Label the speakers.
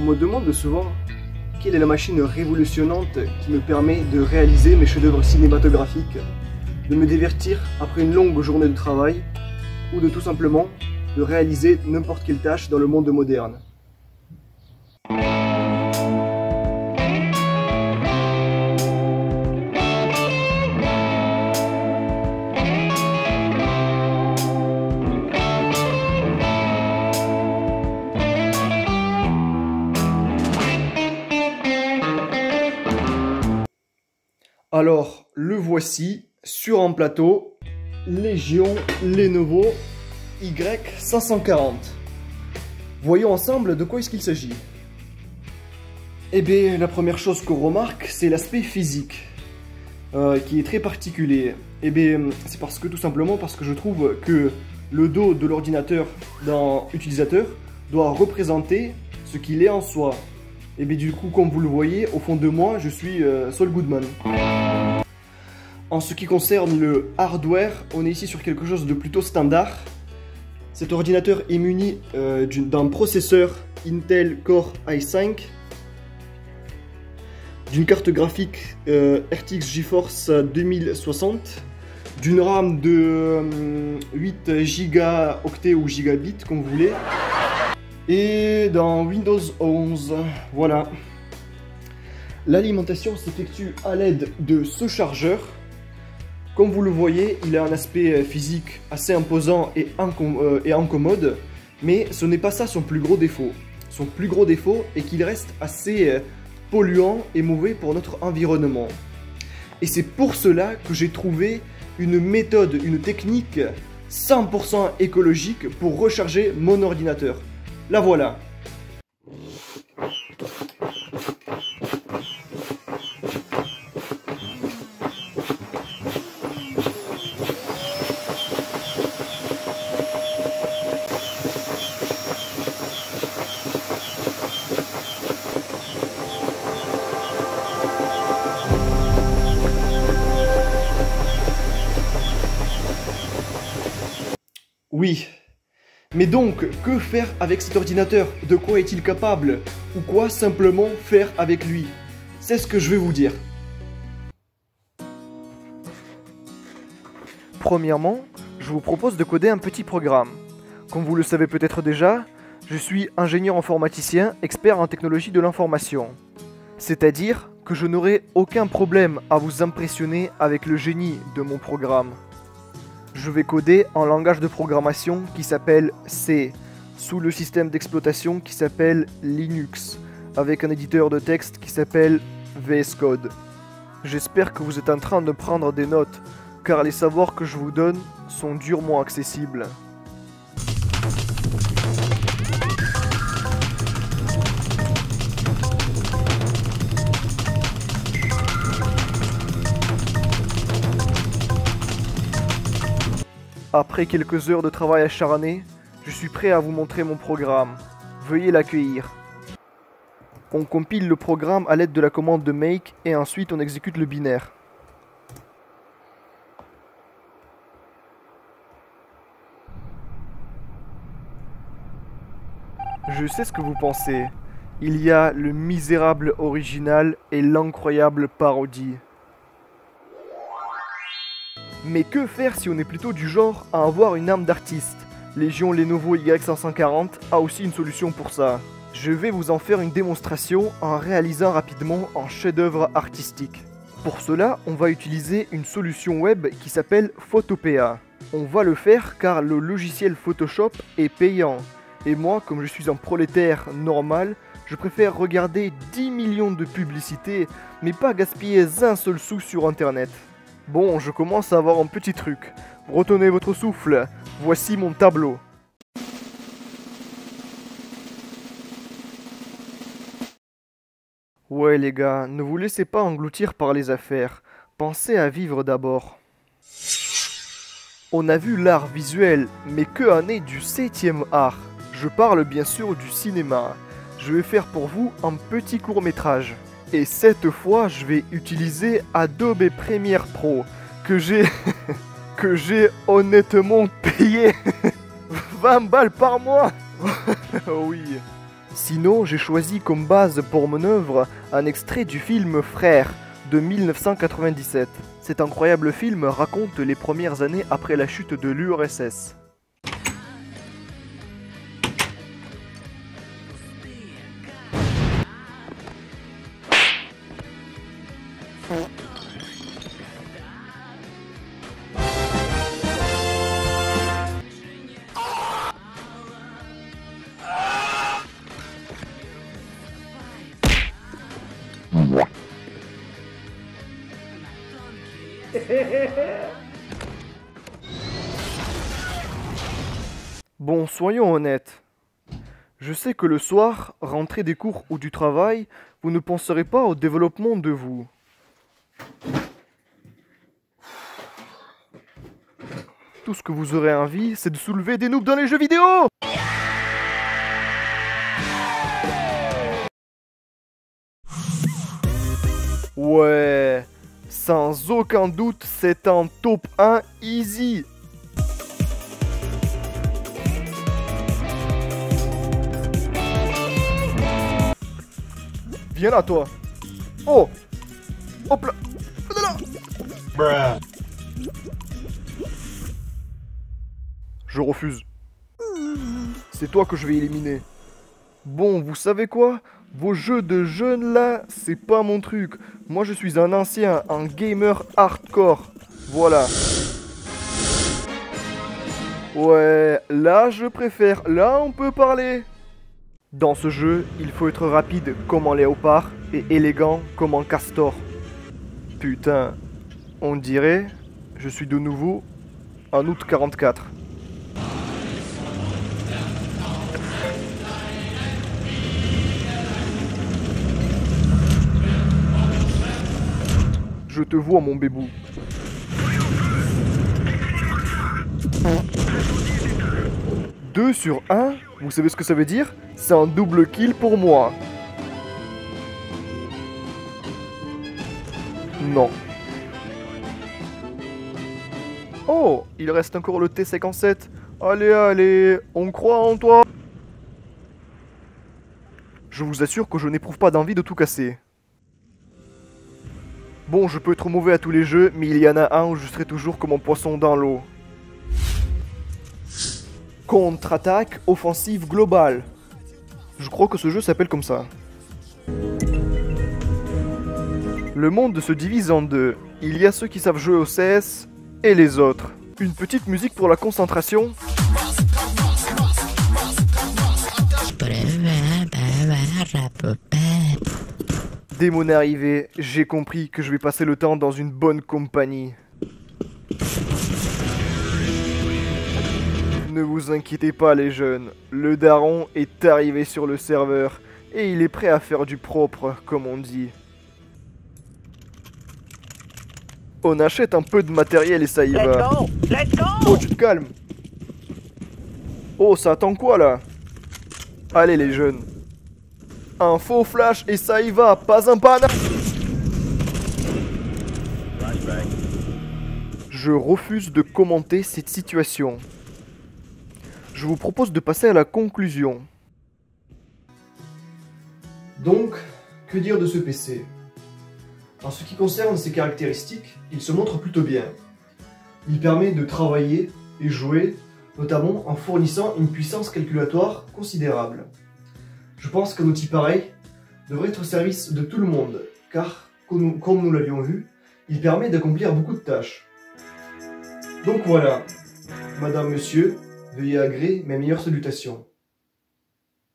Speaker 1: me demande souvent quelle est la machine révolutionnante qui me permet de réaliser mes chefs-d'œuvre cinématographiques, de me divertir après une longue journée de travail, ou de tout simplement de réaliser n'importe quelle tâche dans le monde moderne. Alors, le voici, sur un plateau, Légion Lenovo Y540. Voyons ensemble de quoi est-ce qu'il s'agit. Eh bien, la première chose qu'on remarque, c'est l'aspect physique, qui est très particulier. Eh bien, c'est tout simplement parce que je trouve que le dos de l'ordinateur d'un utilisateur doit représenter ce qu'il est en soi. Et bien du coup, comme vous le voyez, au fond de moi, je suis Saul Goodman. En ce qui concerne le hardware, on est ici sur quelque chose de plutôt standard. Cet ordinateur est muni d'un processeur Intel Core i5, d'une carte graphique RTX GeForce 2060, d'une RAM de 8 Go ou gigabits, comme vous voulez, et dans Windows 11, voilà. L'alimentation s'effectue à l'aide de ce chargeur. Comme vous le voyez, il a un aspect physique assez imposant et incommode, mais ce n'est pas ça son plus gros défaut. Son plus gros défaut est qu'il reste assez polluant et mauvais pour notre environnement. Et c'est pour cela que j'ai trouvé une méthode, une technique 100% écologique pour recharger mon ordinateur. La voilà. Oui. Mais donc, que faire avec cet ordinateur? De quoi est-il capable? Ou quoi simplement faire avec lui? C'est ce que je vais vous dire. Premièrement, je vous propose de coder un petit programme. Comme vous le savez peut-être déjà, je suis ingénieur informaticien, expert en technologie de l'information. C'est-à-dire que je n'aurai aucun problème à vous impressionner avec le génie de mon programme. Je vais coder en langage de programmation qui s'appelle C, sous le système d'exploitation qui s'appelle Linux, avec un éditeur de texte qui s'appelle VS Code. J'espère que vous êtes en train de prendre des notes, car les savoirs que je vous donne sont durement accessibles. Après quelques heures de travail acharné, je suis prêt à vous montrer mon programme. Veuillez l'accueillir. On compile le programme à l'aide de la commande de make et ensuite on exécute le binaire. Je sais ce que vous pensez. Il y a le misérable original et l'incroyable parodie. Mais que faire si on est plutôt du genre à avoir une âme d'artiste? Légion Lenovo Y540 a aussi une solution pour ça. Je vais vous en faire une démonstration en réalisant rapidement un chef-d'œuvre artistique. Pour cela, on va utiliser une solution web qui s'appelle Photopea. On va le faire car le logiciel Photoshop est payant. Et moi, comme je suis un prolétaire normal, je préfère regarder 10 millions de publicités, mais pas gaspiller un seul sou sur internet. Bon, je commence à avoir un petit truc. Retenez votre souffle. Voici mon tableau. Ouais les gars, ne vous laissez pas engloutir par les affaires. Pensez à vivre d'abord. On a vu l'art visuel, mais que en est du 7e art? Je parle bien sûr du cinéma. Je vais faire pour vous un petit court-métrage. Et cette fois, je vais utiliser Adobe Premiere Pro, que j'ai honnêtement payé 20 balles par mois. Oui. Sinon, j'ai choisi comme base pour mon œuvre un extrait du film Frères de 1997. Cet incroyable film raconte les premières années après la chute de l'URSS. Bon, soyons honnêtes. Je sais que le soir, rentré des cours ou du travail, vous ne penserez pas au développement de vous. Tout ce que vous aurez envie, c'est de soulever des noobs dans les jeux vidéo! Ouais, sans aucun doute, c'est un top 1 easy. Viens là, toi. Oh! Hop là! Bruh. Je refuse. C'est toi que je vais éliminer. Bon, vous savez quoi? Vos jeux de jeunes là, c'est pas mon truc. Moi je suis un ancien, un gamer hardcore. Voilà. Ouais, là je préfère. Là on peut parler. Dans ce jeu, il faut être rapide comme un léopard et élégant comme un castor. Putain, on dirait, je suis de nouveau en août 44. Je te vois, mon bébou. « 2 sur 1, vous savez ce que ça veut dire? C'est un double kill pour moi. Non. Oh, il reste encore le T57. Allez, allez, on croit en toi. Je vous assure que je n'éprouve pas d'envie de tout casser. Bon, je peux être mauvais à tous les jeux, mais il y en a un où je serai toujours comme un poisson dans l'eau. Contre-attaque offensive globale. Je crois que ce jeu s'appelle comme ça. Le monde se divise en deux. Il y a ceux qui savent jouer au CS et les autres. Une petite musique pour la concentration. Dès mon arrivée, j'ai compris que je vais passer le temps dans une bonne compagnie. Ne vous inquiétez pas les jeunes, le daron est arrivé sur le serveur et il est prêt à faire du propre, comme on dit. On achète un peu de matériel et ça y va.
Speaker 2: Let's go! Let's go!
Speaker 1: Oh, tu te calmes. Oh, ça attend quoi là? Allez les jeunes. Un faux flash et ça y va, pas un pan. Je refuse de commenter cette situation. Je vous propose de passer à la conclusion. Donc, que dire de ce PC? En ce qui concerne ses caractéristiques, il se montre plutôt bien. Il permet de travailler et jouer, notamment en fournissant une puissance calculatoire considérable. Je pense qu'un outil pareil devrait être au service de tout le monde, car, comme nous l'avions vu, il permet d'accomplir beaucoup de tâches. Donc voilà, Madame, Monsieur, veuillez agréer mes meilleures salutations.